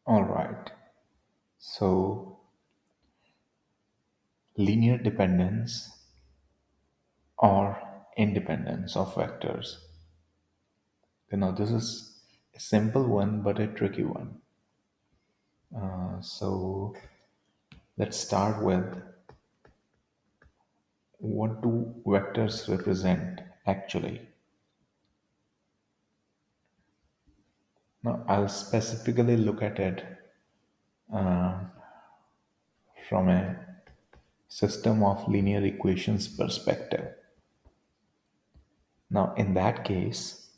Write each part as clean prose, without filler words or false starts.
All right. So, linear dependence or independence of vectors. This is a simple one but a tricky one. So, let's start with what do vectors represent actually? Now, I'll specifically look at it from a system of linear equations perspective. Now, in that case,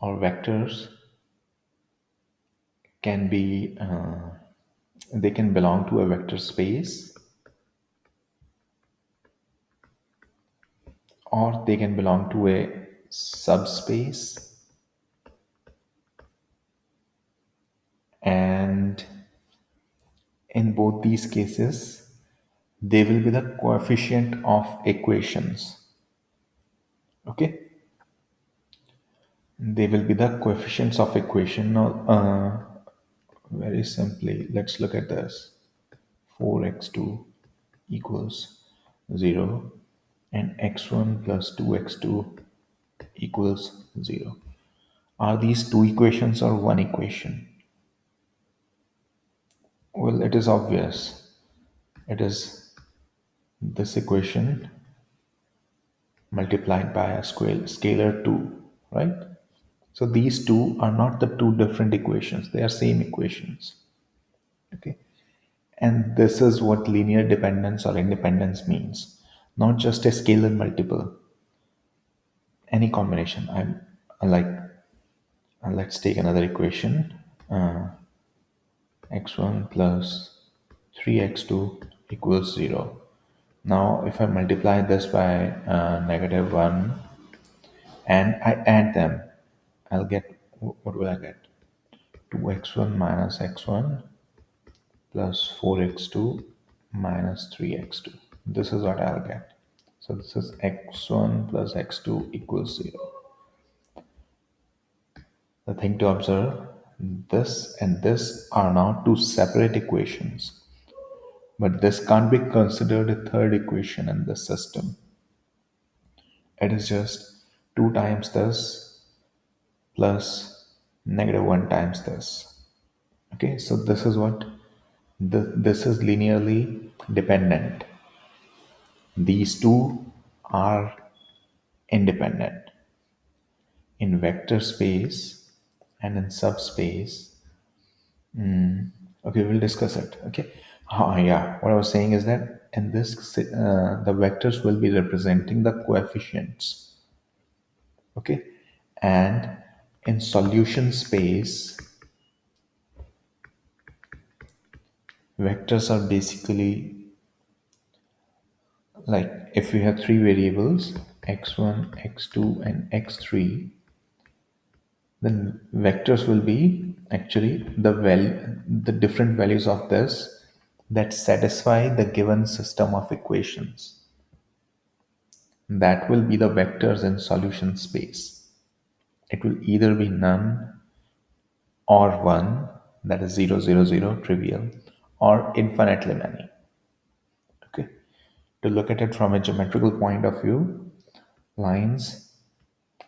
our vectors can be they can belong to a vector space or they can belong to a subspace, and in both these cases they will be the coefficient of equations. Okay, they will be the coefficients of equation. Now very simply, let's look at this. 4x2 equals 0 and x1 plus 2x2 equals 0. Are these two equations or one equation? Well, it is obvious. It is this equation multiplied by a scalar 2, right? So these two are not the two different equations, they are same equations. Okay. And this is what linear dependence or independence means. Not just a scalar multiple, any combination. I like, let's take another equation. X1 plus 3x2 equals 0. Now, if I multiply this by -1 and I add them, I'll get, what will I get? 2x1 minus x1 plus 4x2 minus 3x2. This is what I'll get. So this is x1 plus x2 equals 0. The thing to observe, this and this are now two separate equations. But this can't be considered a third equation in this system. It is just 2 times this plus -1 times this. Okay, so this is what this is linearly dependent. These two are independent. In vector space and in subspace, okay, we'll discuss it. Okay. Yeah, what I was saying is that in this, the vectors will be representing the coefficients. Okay. And in solution space, vectors are basically like if we have three variables, x1, x2, and x3, then vectors will be actually the different values of this that satisfy the given system of equations. That will be the vectors in solution space. It will either be none or one, that is 0, 0, 0, trivial, or infinitely many. Okay. To look at it from a geometrical point of view, lines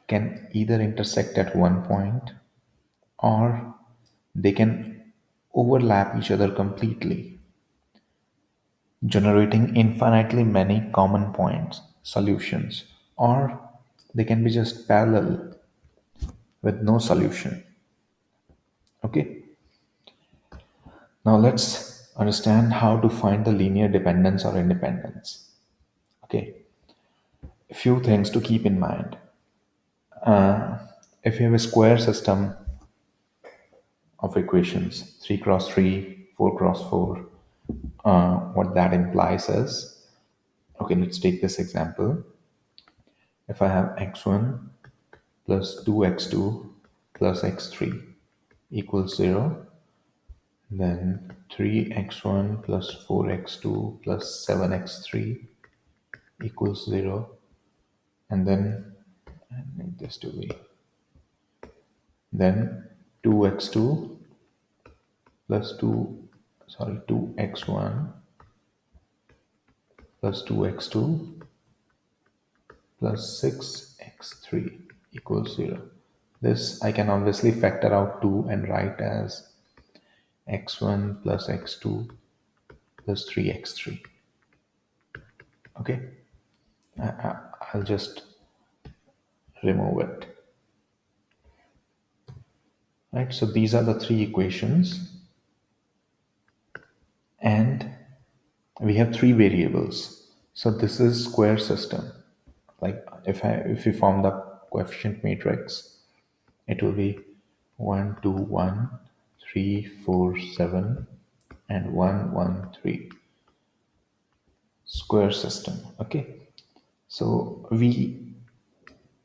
can either intersect at one point or they can overlap each other completely, generating infinitely many common points, solutions, or they can be just parallel with no solution. Okay, now let's understand how to find the linear dependence or independence. Okay, a few things to keep in mind. If you have a square system of equations, 3 cross 3, 4 cross 4, what that implies is, okay, let's take this example. If I have x1 plus 2x2 plus x3 equals 0, then 3x1 plus 4x2 plus 7x3 equals 0, and then make this to be, then 2x2 plus 2, sorry, 2x1 plus 2x2 plus 6x3 equals 0. This I can obviously factor out 2 and write as x1 plus x2 plus 3x3. Okay, I'll just remove it. Right, so these are the three equations, and we have three variables. So this is square system. Like if we form the coefficient matrix, it will be 1 2 1 3 4 7 and 1 1 3 square system. Okay, so we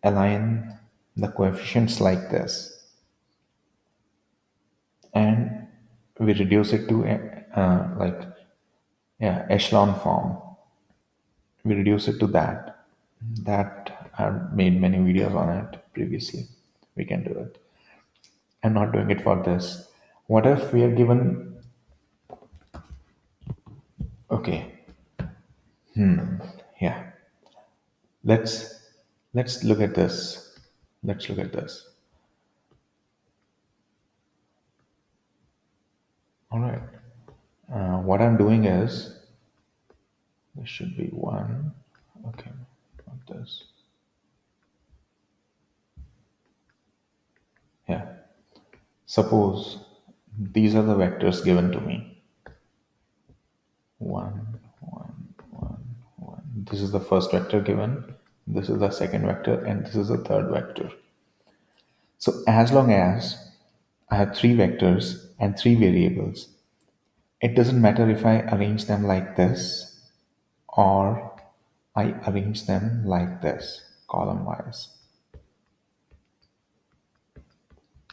align the coefficients like this, and we reduce it to like, yeah, echelon form. We reduce it to that I've made many videos on it previously. We can do it. I'm not doing it for this. What if we are given, okay, yeah, let's let's look at this. Let's look at this. All right. What I'm doing is, this should be one. Okay, not this. Yeah. Suppose these are the vectors given to me. One, one, one, one. This is the first vector given. This is the second vector, and this is the third vector. So as long as I have three vectors and three variables, it doesn't matter if I arrange them like this or I arrange them like this, column wise.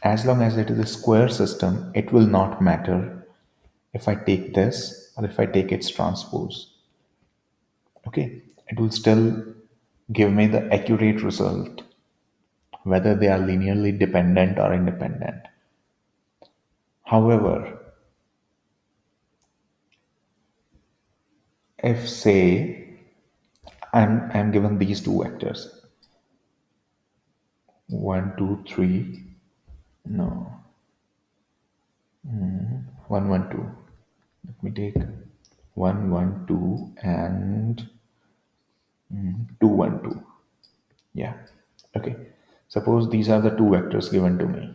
As long as it is a square system, it will not matter if I take this or if I take its transpose. Okay, it will still give me the accurate result, whether they are linearly dependent or independent. However, if say I'm given these two vectors, 1 2 3, no, 1 1 2. Let me take 1 1 2 and 2 1 2. Yeah. Okay. Suppose these are the two vectors given to me,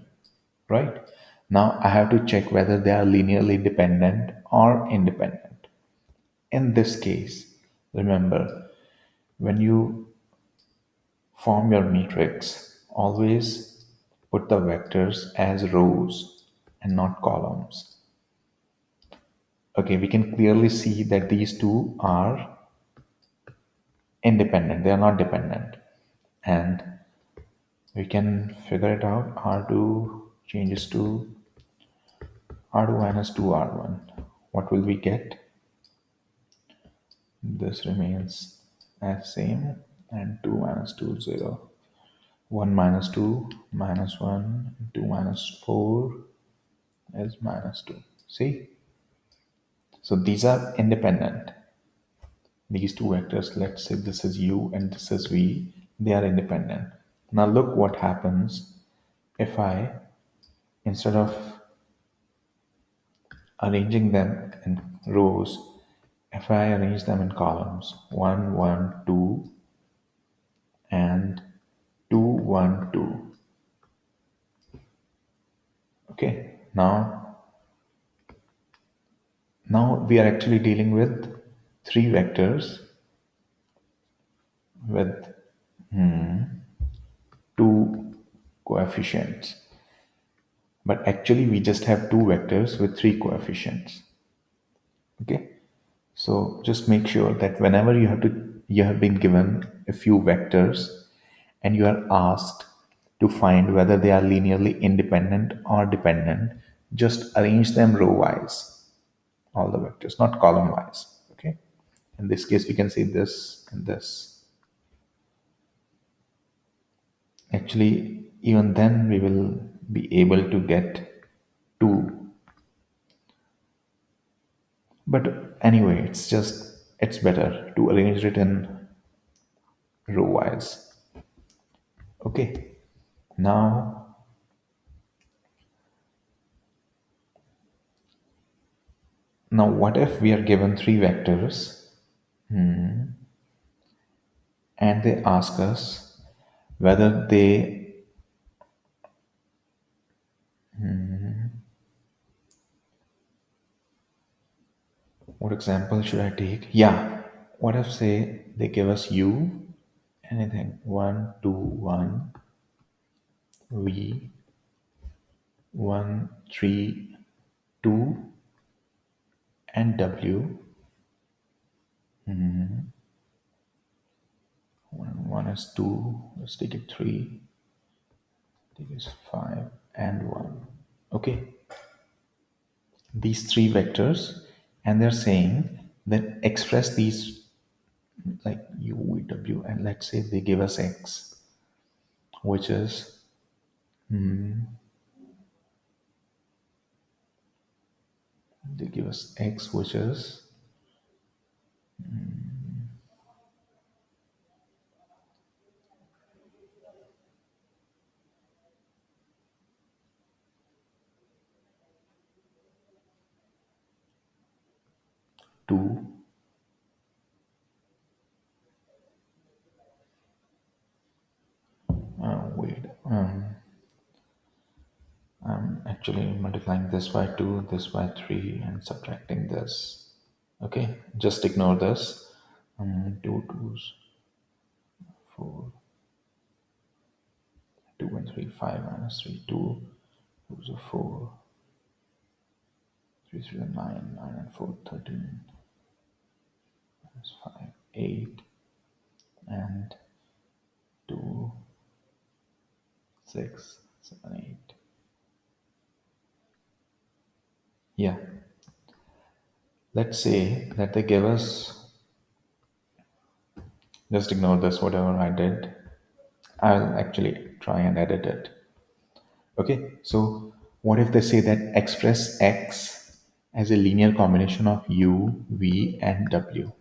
right? Now I have to check whether they are linearly dependent or independent. In this case, remember, when you form your matrix, always put the vectors as rows and not columns. Okay, we can clearly see that these two are independent, they are not dependent. And we can figure it out. R2 changes to R2 minus 2R1. What will we get? This remains as same, and 2 minus 2 is 0. 1 minus 2 minus 1, 2 minus 4 is minus 2. See? So these are independent. These two vectors, let's say this is u and this is v, they are independent. Now look what happens if I, instead of arranging them in rows, if I arrange them in columns, 1 1 2 and 2 1 2. Okay, now we are actually dealing with three vectors with two coefficients, but actually we just have two vectors with three coefficients. Okay, so just make sure that whenever you have been given a few vectors and you are asked to find whether they are linearly independent or dependent, just arrange them row wise, all the vectors, not column wise. Okay, in this case we can see this and this. Actually, even then we will be able to get two But anyway, it's better to arrange it in row wise. Okay. Now what if we are given three vectors and they ask us whether they, what example should I take? Yeah. What if say they give us u, anything, 1, 2, 1, v, 1, 3, 2, and w. One is 2, let's take it 3, take it 5, and 1. Okay, these three vectors, and they're saying that express these like u, v, w, and let's say they give us x, which is they give us x, which is 2. Wait, I'm actually multiplying this by 2, this by 3, and subtracting this. Okay, just ignore this. 2 twos, 4, 2 and 3, 5 minus 3, 2, 2 is a 4, 3 is a 9, 9 and 4, 13, minus 5, 8, and 2, 6, 7, 8. Yeah, let's say that they give us, just ignore this, whatever I did. I'll actually try and edit it. Okay, so what if they say that express x as a linear combination of u, v, and w?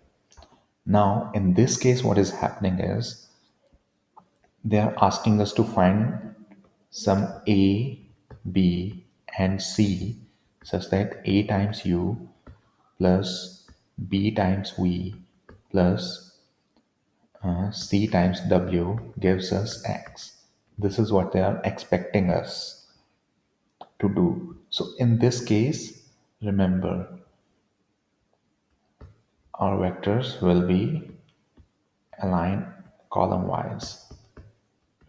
Now, in this case, what is happening is they are asking us to find some a, b, and c such that a times u plus b times v plus c times w gives us x. This is what they are expecting us to do. So in this case, remember, our vectors will be aligned column wise.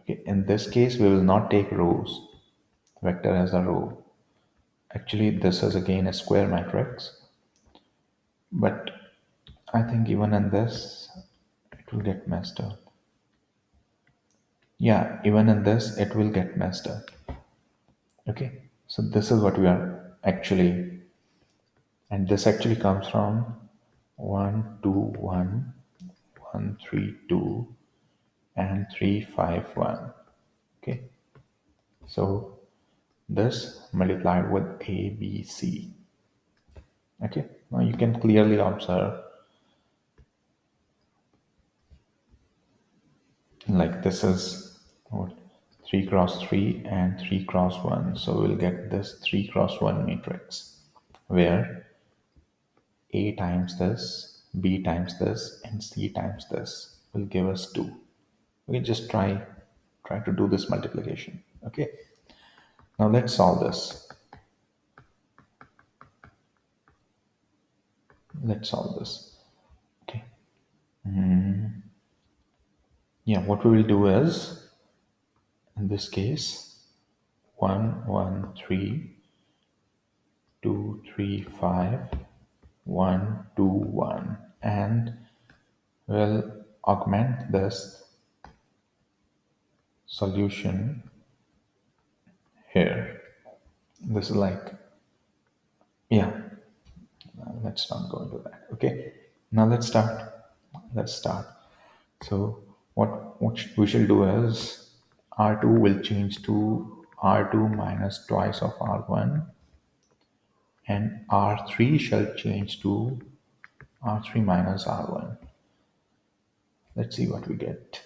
Okay, in this case, we will not take rows, vector as a row. Actually, this is again a square matrix, but I think even in this, it will get messed up. Yeah, even in this, it will get messed up. Okay, so this is what we are actually, and this actually comes from 1, 2, 1, 1, 3, 2, and 3, 5, 1. Okay, so this multiplied with a, b, c. Okay, now you can clearly observe like this is what 3 cross 3 and 3 cross 1, so we'll get this 3 cross 1 matrix where a times this, b times this, and c times this will give us 2. We just try to do this multiplication. Okay, now let's solve this. Let's solve this. Okay, yeah, what we will do is in this case 1, 1, 3, 2, 3, 5, 1, 2, 1, and we'll augment this solution here. This is like, yeah, let's not go into that. Okay, now let's start. So what we shall do is r2 will change to r2 minus twice of r1, and R3 shall change to R3 minus R1. Let's see what we get.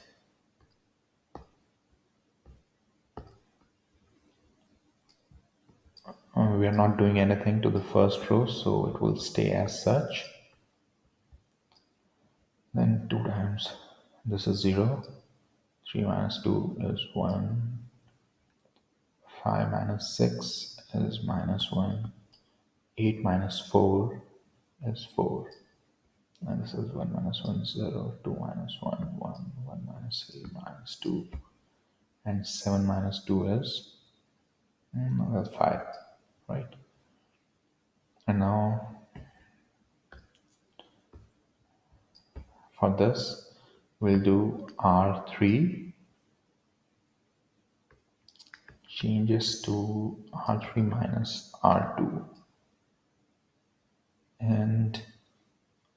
We are not doing anything to the first row, so it will stay as such. Then 2 times this is 0, 3 minus 2 is 1, 5 minus 6 is minus 1, 8 minus 4 is 4. And this is 1 minus 1, 0, 2 minus 1, 1, 1 minus 3, minus 2. And 7 minus 2 is well, 5, right? And now for this, we'll do R3 changes to R3 minus R2. And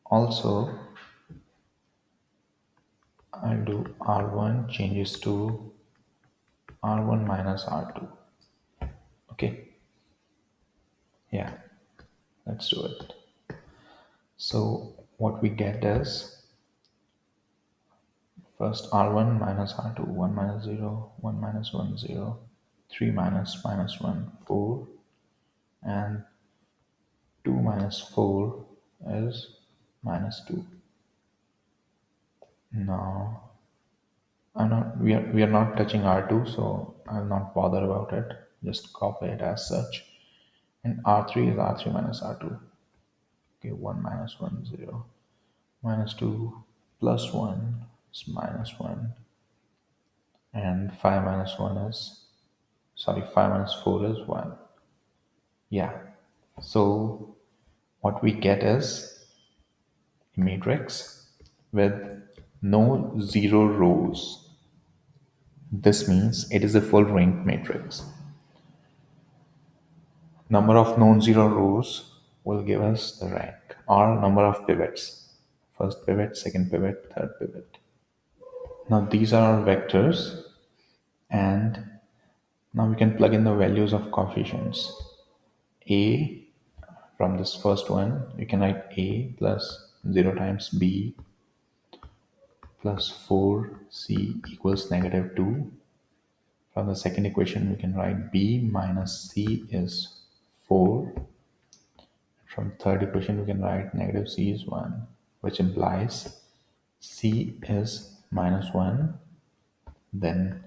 also, I'll do R1 changes to R1 minus R2. Okay, yeah, let's do it. So what we get is first R1 minus R2, 1 minus 0, 1 minus 1, 0, 3 minus minus 1, 4, and 2 minus 4 is minus 2. Now, we are not touching R2, so I'll not bother about it. Just copy it as such. And R3 is R3 minus R2. Okay, 1 minus 1, 0. Minus 2 plus 1 is minus 1. And 5 minus 1 is, 5 minus 4 is 1. Yeah. So what we get is a matrix with no zero rows. This means it is a full rank matrix. Number of non-zero rows will give us the rank or number of pivots. First pivot, second pivot, third pivot. Now these are our vectors, and now we can plug in the values of coefficients. A, from this first one, you can write A plus 0 times B plus 4C equals negative 2. From the second equation, we can write B minus C is 4. From third equation, we can write negative C is 1, which implies C is minus 1. Then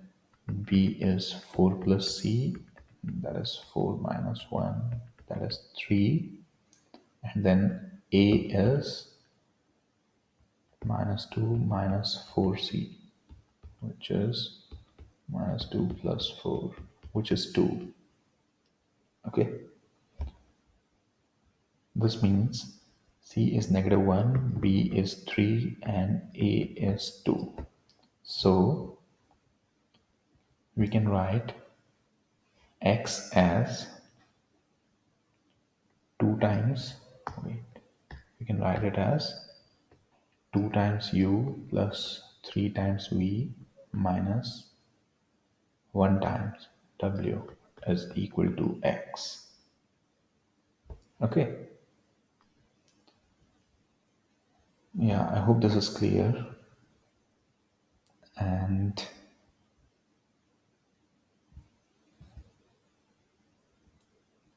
B is 4 plus C, that is 4 minus 1, that is 3. And then A is minus 2 minus 4C, which is minus 2 plus 4, which is 2. Okay, this means C is negative 1, B is 3, and A is 2. So we can write X as 2 times, wait, we can write it as 2 times U plus 3 times V minus 1 times W is equal to X. Okay. Yeah, I hope this is clear. And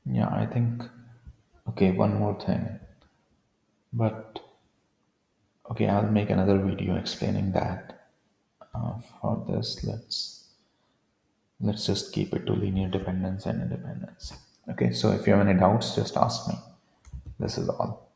yeah, I think, okay, one more thing. But okay, I'll make another video explaining that. For this, let's just keep it to linear dependence and independence. Okay, so if you have any doubts, just ask me. This is all.